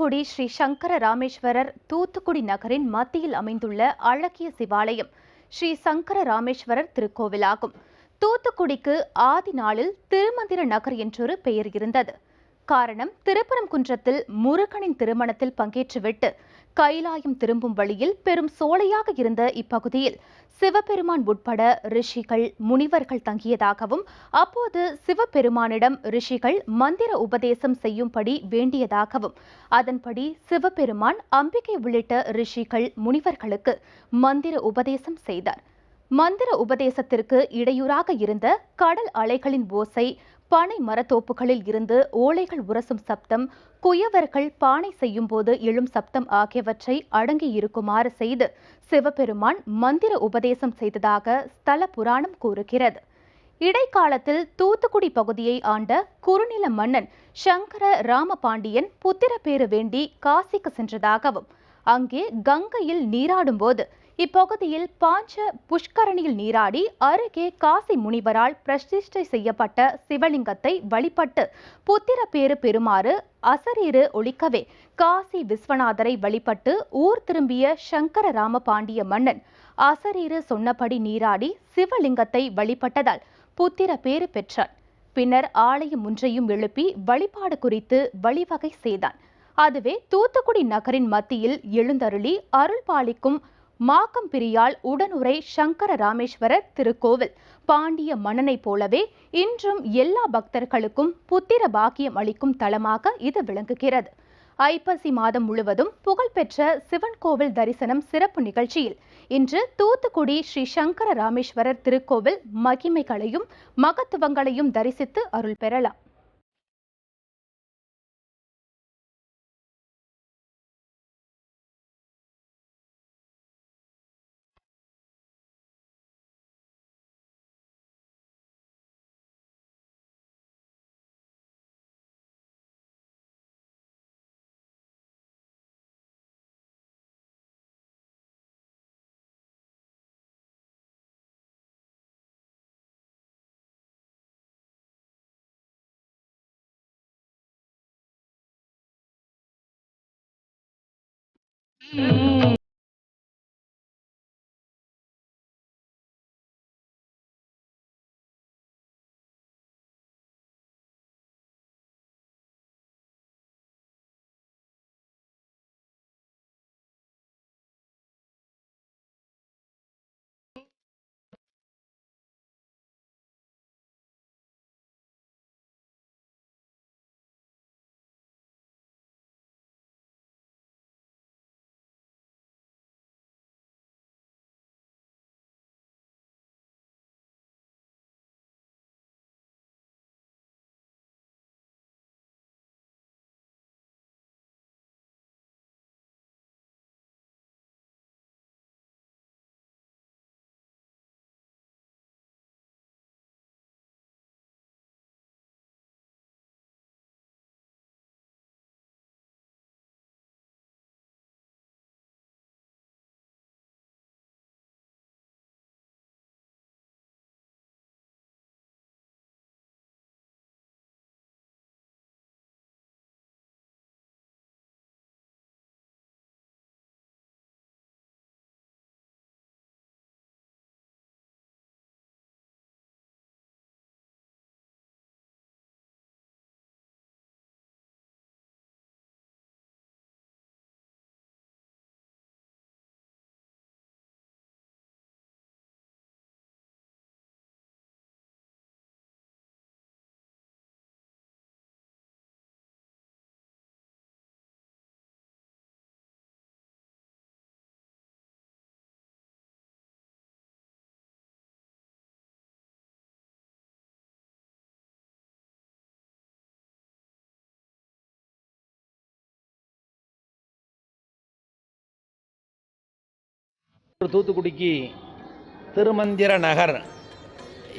தூத்துக்குடி ஸ்ரீ சங்கர ராமேஸ்வரர் தூத்துக்குடி நகரின் மத்தியில் அமைந்துள்ள அழகிய சிவாலயம் ஸ்ரீ சங்கர ராமேஸ்வரர் திருக்கோவிலாகும். தூத்துக்குடிக்கு ஆதி நாளில் திருமந்திர நகர் என்றொரு பெயர் இருந்தது. காரணம், திருப்பரங்குன்றத்தில் முருகனின் திருமணத்தில் பங்கேற்றுவிட்டு கைலாயம் திரும்பும் வழியில் பெரும் சோலையாக இருந்த இப்பகுதியில் சிவபெருமான் உட்பட ரிஷிகள் முனிவர்கள் தங்கியதாகவும், அப்போது சிவபெருமானிடம் ரிஷிகள் மந்திர உபதேசம் செய்யும்படி வேண்டியதாகவும், அதன்படி சிவபெருமான் அம்பிகை உள்ளிட்ட ரிஷிகள் முனிவர்களுக்கு மந்திர உபதேசம் செய்தார். மந்திர உபதேசத்திற்கு இடையூறாக இருந்த கடல் அலைகளின் ஓசை, பனை மரத்தோப்புகளில் இருந்து ஓலைகள் உரசும் சப்தம், குயவர்கள் பானை செய்யும் போது எழும் சப்தம் ஆகியவற்றை அடங்கியிருக்குமாறு செய்து சிவபெருமான் மந்திர உபதேசம் செய்ததாக ஸ்தல புராணம் கூறுகிறது. இடைக்காலத்தில் தூத்துக்குடி பகுதியை ஆண்ட குறுநில மன்னன் சங்கர ராமபாண்டியன் புத்திரப்பேறு வேண்டி காசிக்கு சென்றதாகவும், அங்கே கங்கையில் நீராடும் போது இப்பகுதியில் பாஞ்ச புஷ்கரணியில் நீராடி அருகே காசி முனிவரால் பிரதிஷ்டை செய்யப்பட்ட சிவலிங்கத்தை வழிபட்டு புத்திரப்பேறு பெறுமாறு அசரீறு ஒழிக்கவே காசி விஸ்வநாதரை வழிபட்டு ஊர் திரும்பிய சங்கர ராமபாண்டிய மன்னன் அசரீறு சொன்னபடி நீராடி சிவலிங்கத்தை வழிபட்டதால் புத்திர பேறு பெற்றான். பின்னர் ஆலயம் ஒன்றையும் எழுப்பி வழிபாடு குறித்து வழிவகை செய்தான். அதுவே தூத்துக்குடி நகரின் மத்தியில் எழுந்தருளி அருள் பாலிக்கும் மாக்கம்பிரியால் உடனுரை சங்கர ராமேஸ்வரர் திருக்கோவில். பாண்டிய மன்னனைப் போலவே இன்றும் எல்லா பக்தர்களுக்கும் புத்திர பாக்கியம் அளிக்கும் தலமாக இது விளங்குகிறது. ஐப்பசி மாதம் முழுவதும் புகழ்பெற்ற சிவன் கோவில் தரிசனம் சிறப்பு நிகழ்ச்சியில் இன்று தூத்துக்குடி ஸ்ரீ சங்கர ராமேஸ்வரர் திருக்கோவில் மகிமைகளையும் மகத்துவங்களையும் தரிசித்து அருள் பெறலாம். தூத்துக்குடிக்கு திருமந்திர நகர்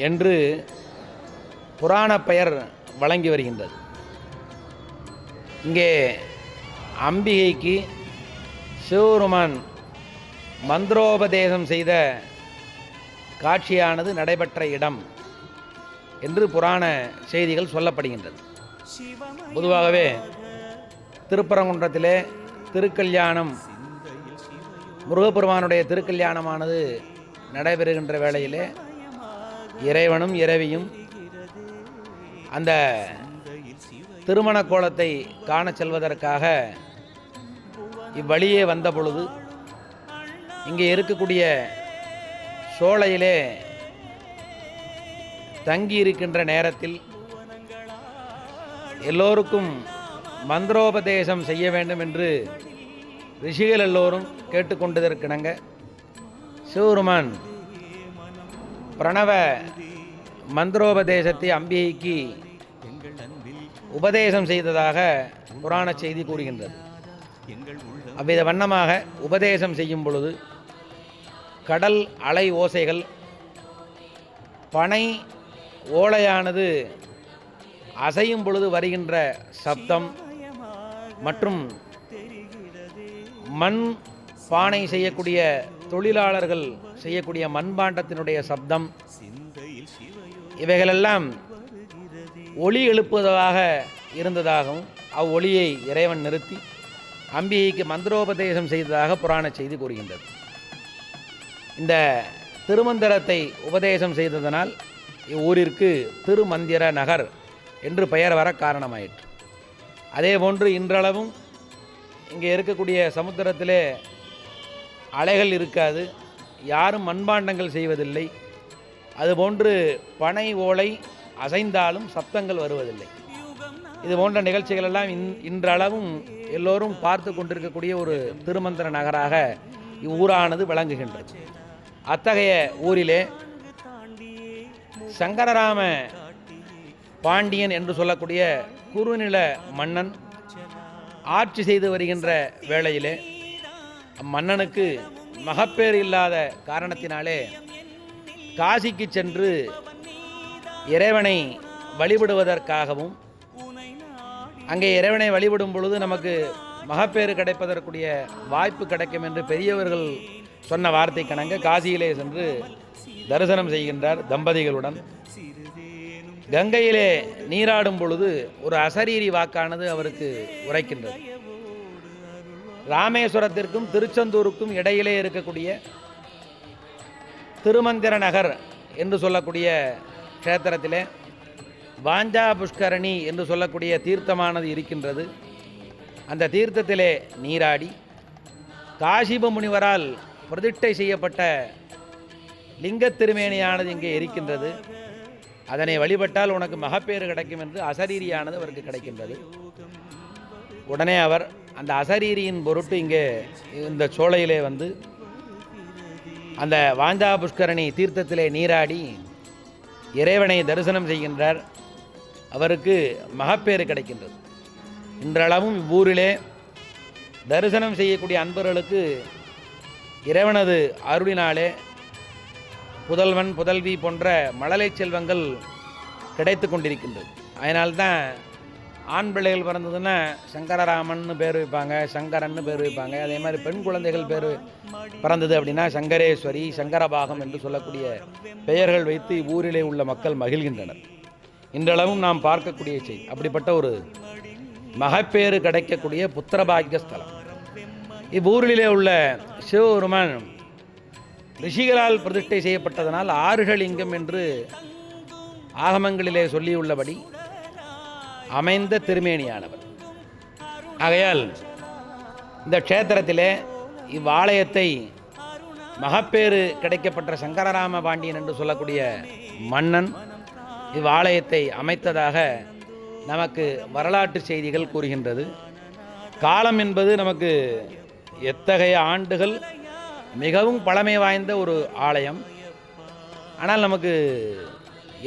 என்று புராண பெயர் வழங்கி வருகின்றது. இங்கே அம்பிகைக்கு சிவபெருமான் மந்திரோபதேசம் செய்த காட்சியானது நடைபெற்ற இடம் என்று புராண செய்திகள் சொல்லப்படுகின்றது. பொதுவாகவே திருப்பரங்குன்றத்திலே திருக்கல்யாணம், முருகப்பெருமானுடைய திருக்கல்யாணமானது நடைபெறுகின்ற வேளையிலே இறைவனும் இறைவியும் அந்த திருமண கோலத்தை காண செல்வதற்காக இவ்வழியே வந்த பொழுது இங்கே இருக்கக்கூடிய சோலையிலே தங்கி இருக்கின்ற நேரத்தில் எல்லோருக்கும் மந்திரோபதேசம் செய்ய வேண்டும் என்று ரிஷிகள் எல்லோரும் கேட்டுக்கொண்டதற்கிணங்க சிவபெருமான் பிரணவ மந்திரோபதேசத்தை அம்பிகைக்கு உபதேசம் செய்ததாக புராண செய்தி கூறுகின்றது. அவ்வித வண்ணமாக உபதேசம் செய்யும் பொழுது கடல் அலை ஓசைகள், பனை ஓலையானது அசையும் பொழுது வருகின்ற சப்தம் மற்றும் மண் பானை செய்யக்கூடிய தொழிலாளர்கள் செய்யக்கூடிய மண்பாண்டத்தினுடைய சப்தம், இவைகளெல்லாம் ஒளி எழுப்புவதாக இருந்ததாகவும் அவ்வொளியை இறைவன் நிறுத்தி அம்பிகைக்கு மந்திரோபதேசம் செய்ததாக புராண செய்தி கூறுகின்றது. இந்த திருமந்திரத்தை உபதேசம் செய்ததனால் இவ்வூரிற்கு திருமந்திர நகர் என்று பெயர் வர காரணமாயிற்று. அதேபோன்று இன்றளவும் இங்கே இருக்கக்கூடிய சமுத்திரத்திலே அலைகள் இருக்காது, யாரும் மண்பாண்டங்கள் செய்வதில்லை. அதுபோன்று பனை ஓலை அசைந்தாலும் சப்தங்கள் வருவதில்லை. இது போன்ற நிகழ்ச்சிகள் எல்லாம் இன்றளவும் எல்லோரும் பார்த்து கொண்டிருக்கக்கூடிய ஒரு திருமந்திர நகராக இவ்வூரானது விளங்குகின்றது. அத்தகைய ஊரிலே சங்கரராம பாண்டியன் என்று சொல்லக்கூடிய குறுநில மன்னன் ஆட்சி செய்து வருகின்ற வேளையிலே அம்மன்னனுக்கு மகப்பேறு இல்லாத காரணத்தினாலே காசிக்கு சென்று இறைவனை வழிபடுவதற்காகவும், அங்கே இறைவனை வழிபடும் பொழுது நமக்கு மகப்பேறு கிடைப்பதற்குரிய வாய்ப்பு கிடைக்கும் என்று பெரியவர்கள் சொன்ன வார்த்தைக்கணங்க காசியிலே சென்று தரிசனம் செய்கின்றார் தம்பதிகளுடன். கங்கையிலே நீராடும் பொழுது ஒரு அசரீரி வாக்கானது அவருக்கு உரைக்கின்றது. ராமேஸ்வரத்திற்கும் திருச்செந்தூருக்கும் இடையிலே இருக்கக்கூடிய திருமந்திர நகர் என்று சொல்லக்கூடிய க்ஷேத்திரத்திலே வாஞ்சா புஷ்கரணி என்று சொல்லக்கூடிய தீர்த்தமானது இருக்கின்றது. அந்த தீர்த்தத்திலே நீராடி காசிப முனிவரால் பிரதிஷ்டை செய்யப்பட்ட லிங்க திருமேனியானது இங்கே இருக்கின்றது. அதனை வழிபட்டால் உனக்கு மகப்பேறு கிடைக்கும் என்று அசரீரியானது அவருக்கு கிடைக்கின்றது. உடனே அவர் அந்த அசரீரியின் பொருட்டு இங்கே இந்த சோலையிலே வந்து அந்த வாஞ்சா புஷ்கரணி தீர்த்தத்திலே நீராடி இறைவனை தரிசனம் செய்கின்றார். அவருக்கு மகப்பேறு கிடைக்கின்றது. இன்றளவும் இவ்வூரிலே தரிசனம் செய்யக்கூடிய அன்பர்களுக்கு இறைவனது அருளினாலே புதல்வன் புதல்வி போன்ற மழலை செல்வங்கள் கிடைத்து கொண்டிருக்கின்றது. அதனால்தான் ஆண் பிள்ளைகள் பிறந்ததுன்னா சங்கரராமன்னு பேர் வைப்பாங்க, சங்கரன்னு பேர் வைப்பாங்க. அதே மாதிரி பெண் குழந்தைகள் பேர் பிறந்தது அப்படின்னா சங்கரேஸ்வரி, சங்கரபாகம் என்று சொல்லக்கூடிய பெயர்கள் வைத்து இவ்வூரிலே உள்ள மக்கள் மகிழ்கின்றனர். இன்றளவும் நாம் பார்க்கக்கூடிய செய்தி. அப்படிப்பட்ட ஒரு மகப்பேறு கிடைக்கக்கூடிய புத்திரபாகிய ஸ்தலம். இவ்வூரிலே உள்ள சிவபெருமான் ரிஷிகளால் பிரதிஷ்டை செய்யப்பட்டதனால் ஆறுகளிங்கம் என்று ஆகமங்களிலே சொல்லியுள்ளபடி அமைந்த திருமேனியானவர். ஆகையால் இந்த க்ஷேத்திரத்திலே இவ்வாலயத்தை மகப்பேறு கிடைக்கப்பட்ட சங்கரராம பாண்டியன் என்று சொல்லக்கூடிய மன்னன் இவ்வாலயத்தை அமைத்ததாக நமக்கு வரலாற்று செய்திகள் கூறுகின்றது. காலம் என்பது நமக்கு எத்தகைய ஆண்டுகள் மிகவும் பழமை வாய்ந்த ஒரு ஆலயம். ஆனால் நமக்கு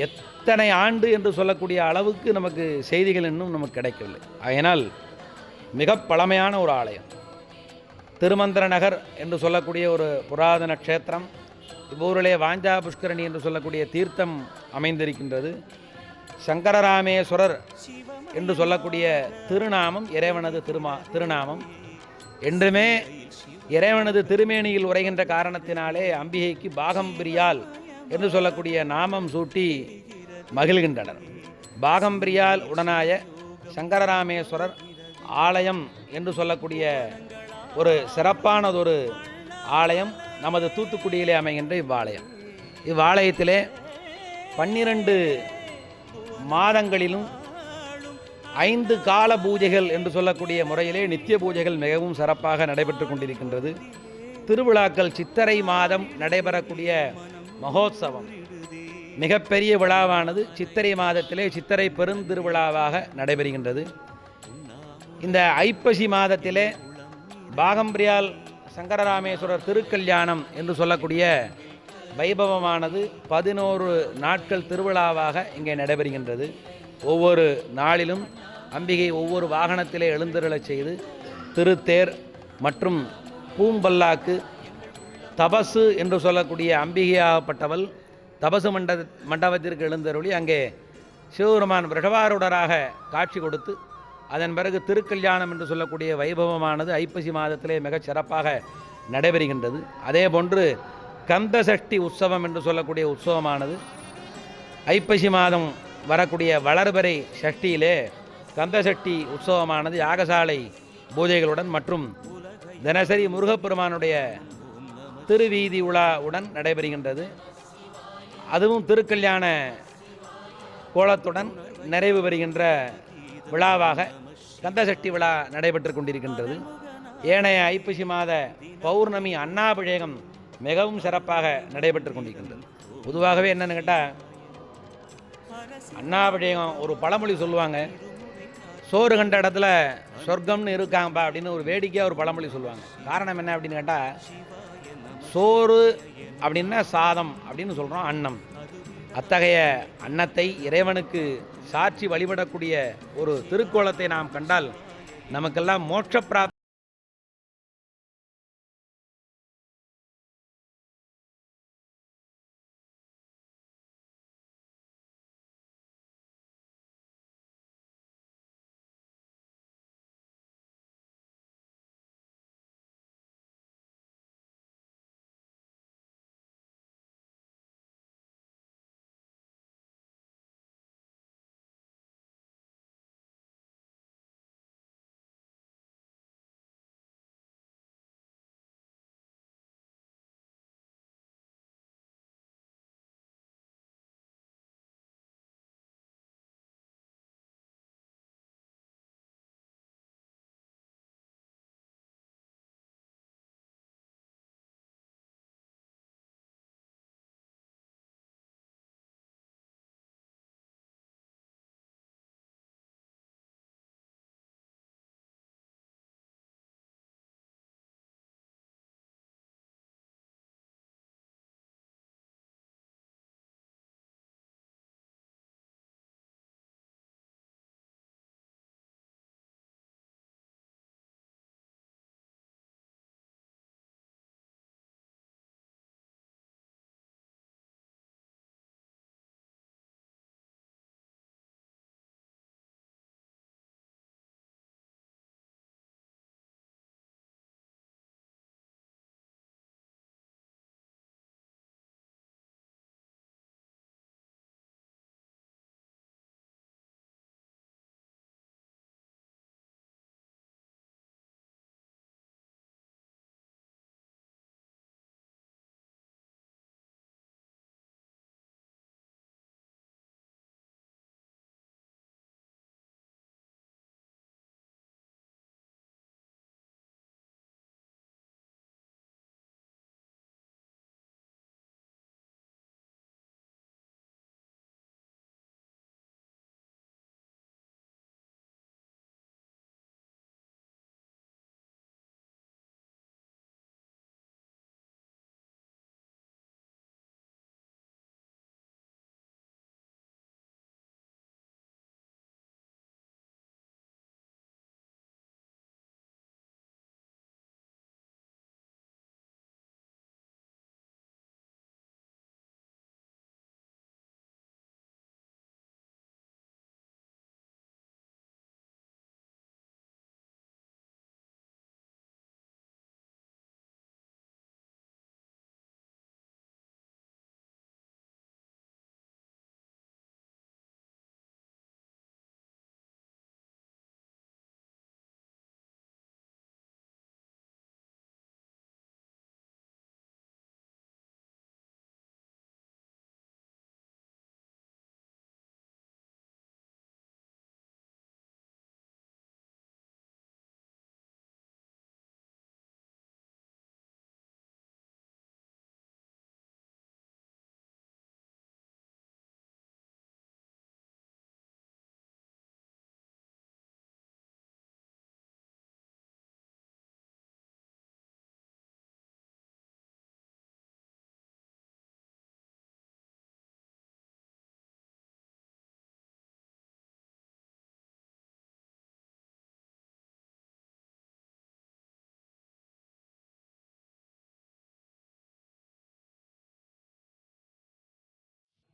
எத்தனை ஆண்டு என்று சொல்லக்கூடிய அளவுக்கு நமக்கு செய்திகள் இன்னும் நமக்கு கிடைக்கவில்லை. அதனால் மிக பழமையான ஒரு ஆலயம் திருமந்திர நகர் என்று சொல்லக்கூடிய ஒரு புராதன க்ஷேத்திரம். இவ்வூரிலே வாஞ்சா புஷ்கரணி என்று சொல்லக்கூடிய தீர்த்தம் அமைந்திருக்கின்றது. சங்கரராமேஸ்வரர் என்று சொல்லக்கூடிய திருநாமம் இறைவனது திருநாமம். என்றுமே இறைவனது திருமேனியில் உரைகின்ற காரணத்தினாலே அம்பிகைக்கு பாகம்பிரியால் என்று சொல்லக்கூடிய நாமம் சூட்டி மகிழ்கின்றனர். பாகம்பிரியால் உடனாய சங்கரராமேஸ்வரர் ஆலயம் என்று சொல்லக்கூடிய ஒரு சிறப்பானதொரு ஆலயம் நமது தூத்துக்குடியிலே அமைகின்ற இவ்வாலயம். இவ்வாலயத்திலே 12 மாதங்களிலும் 5 கால பூஜைகள் என்று சொல்லக்கூடிய முறையிலே நித்திய பூஜைகள் மிகவும் சிறப்பாக நடைபெற்று கொண்டிருக்கின்றது. திருவிழாக்கள் சித்திரை மாதம் நடைபெறக்கூடிய மகோத்சவம் மிகப்பெரிய விழாவானது சித்திரை மாதத்திலே சித்திரை பெருந்திருவிழாவாக நடைபெறுகின்றது. இந்த ஐப்பசி மாதத்திலே பாகம்பிரியால் சங்கரராமேஸ்வரர் திருக்கல்யாணம் என்று சொல்லக்கூடிய வைபவமானது 11 நாட்கள் திருவிழாவாக இங்கே நடைபெறுகின்றது. ஒவ்வொரு நாளிலும் அம்பிகை ஒவ்வொரு வாகனத்திலே எழுந்தருளச் செய்து திருத்தேர் மற்றும் பூம்பல்லாக்கு தபசு என்று சொல்லக்கூடிய அம்பிகையாகப்பட்டவள் தபசு மண்டபத்திற்கு எழுந்தருளி அங்கே சிவபெருமான் ரிஷபாரூடராக காட்சி கொடுத்து அதன் பிறகு திருக்கல்யாணம் என்று சொல்லக்கூடிய வைபவமானது ஐப்பசி மாதத்திலே மிகச் சிறப்பாக நடைபெறுகின்றது. அதே போன்று கந்தசஷ்டி உற்சவம் என்று சொல்லக்கூடிய உற்சவமானது ஐப்பசி மாதம் வரக்கூடிய வளர்பிறை சஷ்டியிலே கந்தசஷ்டி உற்சவமானது யாகசாலை பூஜைகளுடன் மற்றும் தினசரி முருகப்பெருமானுடைய திருவீதி உலாவுடன் நடைபெறுகின்றது. அதுவும் திருக்கல்யாண கோலத்துடன் நிறைவு பெறுகின்ற விழாவாக கந்தசஷ்டி விழா நடைபெற்று கொண்டிருக்கின்றது. ஏனைய ஐப்பசி மாத பௌர்ணமி அன்னாபிஷேகம் மிகவும் சிறப்பாக நடைபெற்று கொண்டிருக்கின்றது. பொதுவாகவே என்னென்னு கேட்டால் அன்னாபிஷேகம் ஒரு பழமொழி சொல்லுவாங்க, சோறு கண்ட இடத்துல சொர்க்கம்னு இருக்காங்கப்பா அப்படின்னு ஒரு வேடிக்கையாக ஒரு பழமொழி சொல்லுவாங்க. காரணம் என்ன அப்படின்னு கேட்டால் சோறு அப்படின்னா சாதம் அப்படின்னு சொல்கிறோம், அன்னம். அத்தகைய அன்னத்தை இறைவனுக்கு சாட்சி வழிபடக்கூடிய ஒரு திருக்கோலத்தை நாம் கண்டால் நமக்கெல்லாம் மோட்ச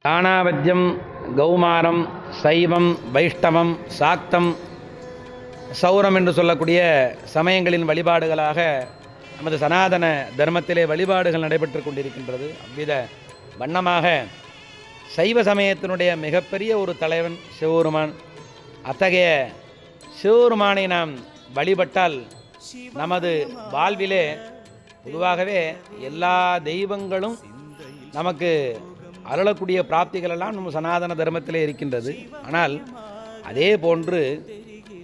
தானாவத்தியம், கௌமாரம், சைவம், வைஷ்ணவம், சாக்தம், சௌரம் என்று சொல்லக்கூடிய சமயங்களின் வழிபாடுகளாக நமது சனாதன தர்மத்திலே வழிபாடுகள் நடைபெற்று கொண்டிருக்கின்றது. அவ்வித வண்ணமாக சைவ சமயத்தினுடைய மிகப்பெரிய ஒரு தலைவன் சிவபெருமான். அத்தகைய சிவபெருமானை நாம் வழிபட்டால் நமது வாழ்விலே பொதுவாகவே எல்லா தெய்வங்களும் நமக்கு அருளக்கூடிய பிராப்திகளெல்லாம் நம்ம சனாதன தர்மத்திலே இருக்கின்றது. ஆனால் அதே போன்று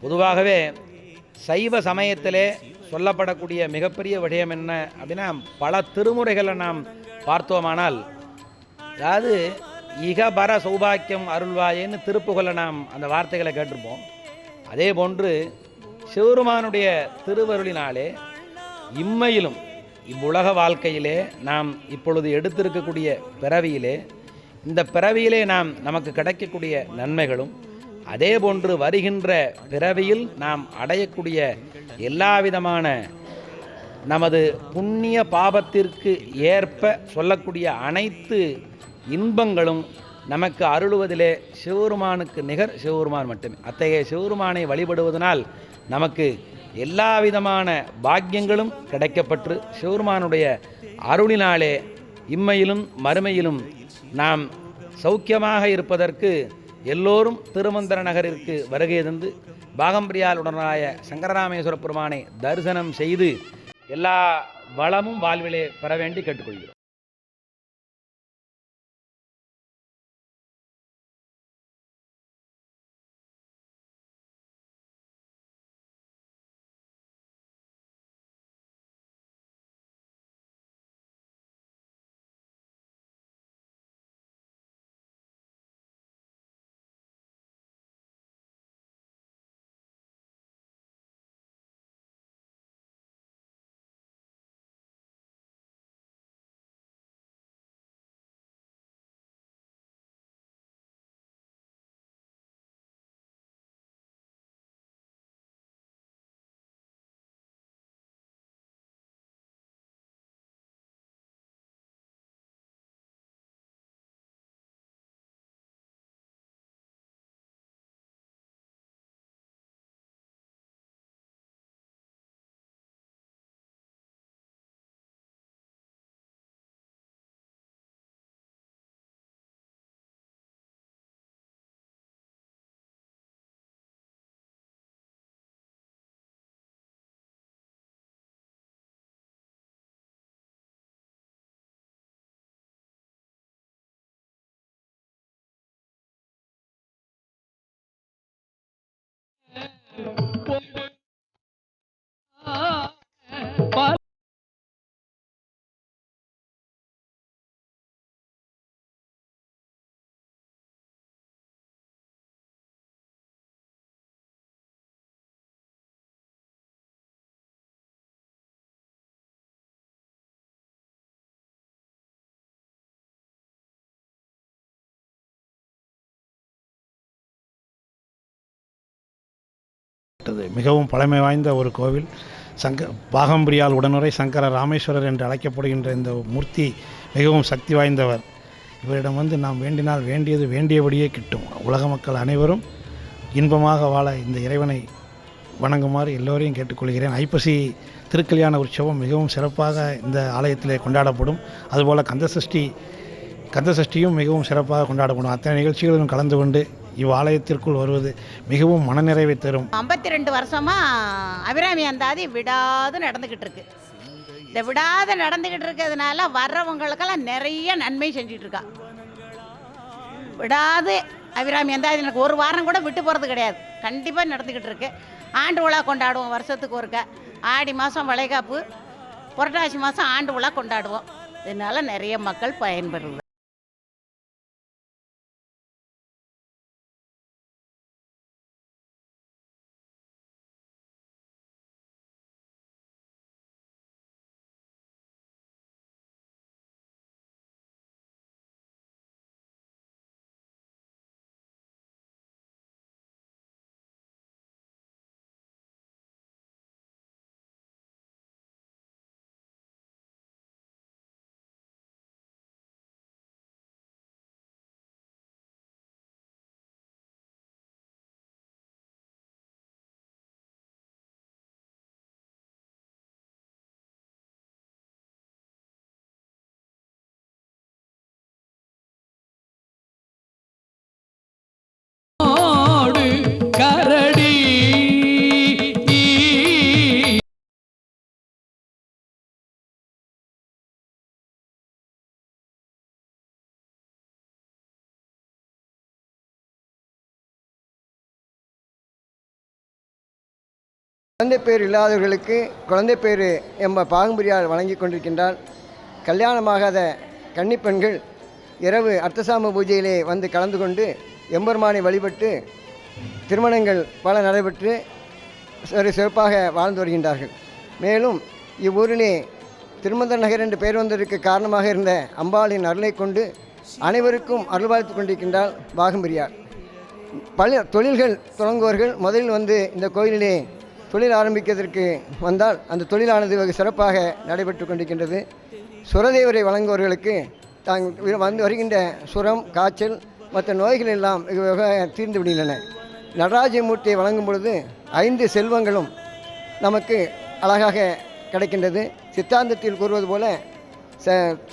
பொதுவாகவே சைவ சமயத்திலே சொல்லப்படக்கூடிய மிகப்பெரிய விடயம் என்ன அப்படின்னா, பல திருமுறைகளை நாம் பார்த்தோமானால், அதாவது இகபர சௌபாக்கியம் அருள்வாயேன்னு திருப்புகழை நாம் அந்த வார்த்தைகளை கேட்டிருப்போம். அதே போன்று சிவருமானுடைய திருவருளினாலே இம்மையிலும் இவ்வுலக வாழ்க்கையிலே நாம் இப்பொழுது எடுத்திருக்கக்கூடிய பிறவியிலே, இந்த பிறவியிலே நமக்கு கிடைக்கக்கூடிய நன்மைகளும், அதே போன்று வருகின்ற பிறவியில் நாம் அடையக்கூடிய எல்லா விதமான நமது புண்ணிய பாபத்திற்கு ஏற்ப சொல்லக்கூடிய அனைத்து இன்பங்களும் நமக்கு அருளுவதிலே சிவபெருமானுக்கு நிகர் சிவபெருமான் மட்டுமே. அத்தகைய சிவபெருமானை வழிபடுவதனால் நமக்கு எல்லா விதமான பாக்கியங்களும் கிடைக்கப்பட்டு சிவபெருமானுடைய அருளினாலே இம்மையிலும் மறுமையிலும் நாம் சௌக்கியமாக இருப்பதற்கு எல்லோரும் திருமந்திர நகரிற்கு வருகை தந்து பாகம்பிரியாளுடனாய சங்கரராமேஸ்வர பெருமானை தரிசனம் செய்து எல்லா வளமும் வாழ்விலே பெற வேண்டி கேட்டுக்கொள்கிறோம். மிகவும் பழமை வாய்ந்த ஒரு கோவில். பாகம்பிரியால் உடனுரை சங்கர ராமேஸ்வரர் என்று அழைக்கப்படுகின்ற இந்த மூர்த்தி மிகவும் சக்தி வாய்ந்தவர். இவரிடம் நாம் வேண்டினால் வேண்டியது வேண்டியபடியே கிட்டும். உலக மக்கள் அனைவரும் இன்பமாக வாழ இந்த இறைவனை வணங்குமாறு எல்லோரையும் கேட்டுக்கொள்கிறேன். ஐப்பசி திருக்கல்யாண உற்சவம் மிகவும் சிறப்பாக இந்த ஆலயத்திலே கொண்டாடப்படும். அதுபோல் கந்தசஷ்டியும் மிகவும் சிறப்பாக கொண்டாடப்படும். அத்தனை நிகழ்ச்சிகளிலும் கலந்து கொண்டு இவ்வாலயத்திற்குள் வருவது மிகவும் மனநிறைவை தரும். 52 வருஷமாக அபிராமி அந்தாதி விடாது நடந்துக்கிட்டு இருக்கு. இந்த விடாது நடந்துக்கிட்டு இருக்கிறதுனால வர்றவங்களுக்கெல்லாம் நிறைய நன்மை செஞ்சிட்டு இருக்கா. விடாது அபிராமி அந்தாதி எனக்கு ஒரு வாரம் கூட விட்டு போகிறது கிடையாது. கண்டிப்பாக நடந்துக்கிட்டு இருக்கு. ஆண்டு விழா கொண்டாடுவோம் வருஷத்துக்கு ஒருக்க. ஆடி மாதம் வளைகாப்பு, புரட்டாசி மாதம் ஆண்டு விழா கொண்டாடுவோம். இதனால் நிறைய மக்கள் பயன்பெறுவாங்க. குழந்தை பேர் இல்லாதவர்களுக்கு குழந்தை பேர் எம்ப பாகம்பிரியால் வழங்கி கொண்டிருக்கின்றால். கல்யாணமாகாத கன்னிப்பெண்கள் இரவு அர்த்தசாம பூஜையிலே வந்து கலந்து கொண்டு எம்பெருமானை வழிபட்டு திருமணங்கள் பல நடைபெற்று சிறப்பாக வாழ்ந்து வருகின்றார்கள். மேலும் இவ்வூரிலே திருமந்திர நகர் என்று பெயர் வந்ததற்கு காரணமாக இருந்த அம்பாளின் அருளை கொண்டு அனைவருக்கும் அருள்வாழ்த்து கொண்டிருக்கின்றால் பாகம்பிரியார். பல தொழில்கள் தொடங்குவர்கள் முதலில் வந்து இந்த கோயிலிலே தொழில் ஆரம்பிக்கிறதற்கு வந்தால் அந்த தொழிலானது வெகு சிறப்பாக நடைபெற்று கொண்டிருக்கின்றது. சுரதேவரை வழங்குவவர்களுக்கு வந்து வருகின்ற சுரம், காய்ச்சல் மற்ற நோய்கள் எல்லாம் வெகு தீர்ந்து விடுகின்றன. நடராஜமூர்த்தியை வழங்கும் பொழுது 5 செல்வங்களும் நமக்கு அழகாக கிடைக்கின்றது. சித்தாந்தத்தில் கூறுவது போல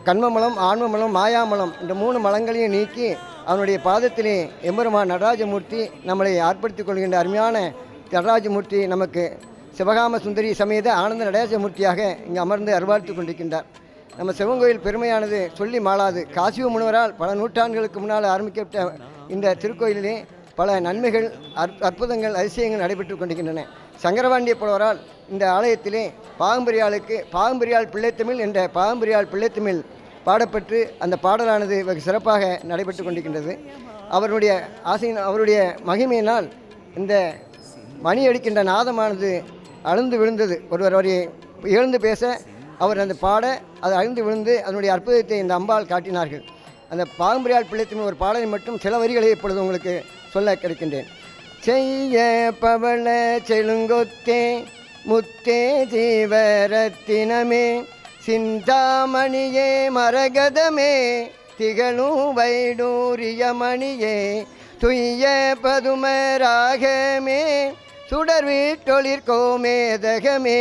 கண்மமலம், ஆன்மமலம், மாயாமலம் இந்த 3 மலங்களையும் நீக்கி அவனுடைய பாதத்திலே எம்பெருமான் நடராஜமூர்த்தி நம்மளை ஆர்ப்பரித்துக் கொள்கின்ற அருமையான நடராஜமூர்த்தி நமக்கு சிவகாம சுந்தரி சமேத ஆனந்த நடராஜமூர்த்தியாக இங்கு அமர்ந்து அருள்வாழ்த்து கொண்டிருக்கின்றார். நம்ம சிவங்கோயில் பெருமையானது சொல்லி மாளாது. காசிவ முனிவரால் பல நூற்றாண்டுகளுக்கு முன்னால் ஆரம்பிக்கப்பட்ட இந்த திருக்கோயிலிலே பல நன்மைகள், அற்புதங்கள், அதிசயங்கள் நடைபெற்று கொண்டிருக்கின்றன. சங்கரபாண்டிய புலவரால் இந்த ஆலயத்திலே பாகம்பிரியால் பிள்ளைத்தமிழ் என்ற பாகம்பிரியால் பிள்ளைத்தமிழ் பாடப்பட்டு அந்த பாடலானது வெகு சிறப்பாக நடைபெற்று கொண்டிருக்கின்றது. அவருடைய மகிமையினால் இந்த மணி அடிக்கின்ற நாதமானது அழுந்து விழுந்தது. ஒருவர் அவரை இழந்து பேச அவர் அந்த பாட அது அழுந்து விழுந்து அதனுடைய அற்புதத்தை இந்த அம்பாள் காட்டினார்கள். அந்த பாகம்பிரியால் பிள்ளைத்தமிழ் ஒரு பாடலை மட்டும் சில வரிகளை இப்பொழுது உங்களுக்கு சொல்ல கிடைக்கின்றேன். செய்ய பவள செழுங்கொத்தே முத்தே ஜீவரத்தினமே சிந்தாமணியே மரகதமே திகழும் வைடூரியமணியே துய்ய பதுமராகமே சுடர்வீட்டொளிர் கோமேதகமே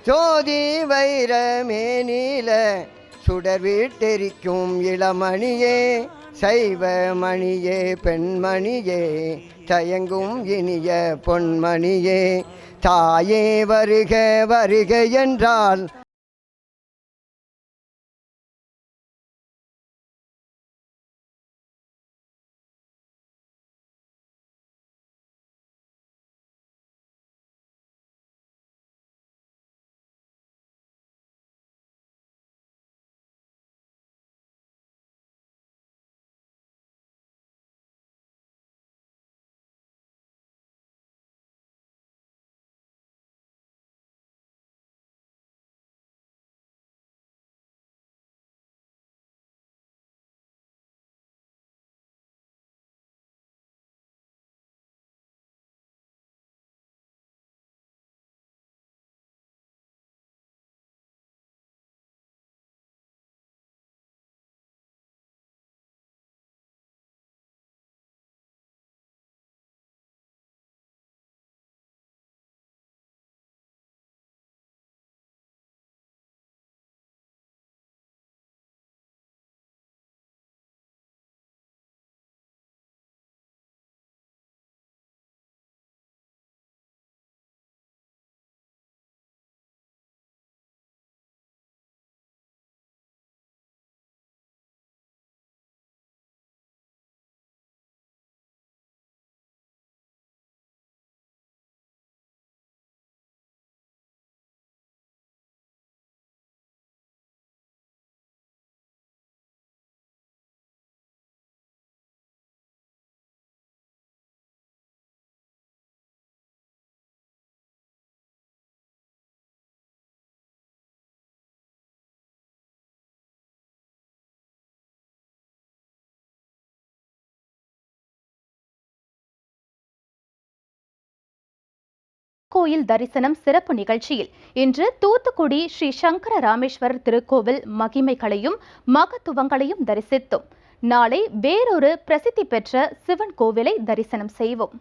ஜோதி வைரமே நீல சுடர்வீட்டெரிக்கும் இளமணியே சைவ மணியே பெண்மணியே தயங்கும் இனிய பொன்மணியே தாயே வருக வருக என்றால் கோயில் தரிசனம் சிறப்பு நிகழ்ச்சியில் இன்று தூத்துக்குடி ஸ்ரீ சங்கர ராமேஸ்வரர் திருக்கோவில் மகிமைகளையும் மகத்துவங்களையும் தரிசித்தோம். நாளை வேறொரு பிரசித்தி பெற்ற சிவன் கோவிலை தரிசனம் செய்வோம்.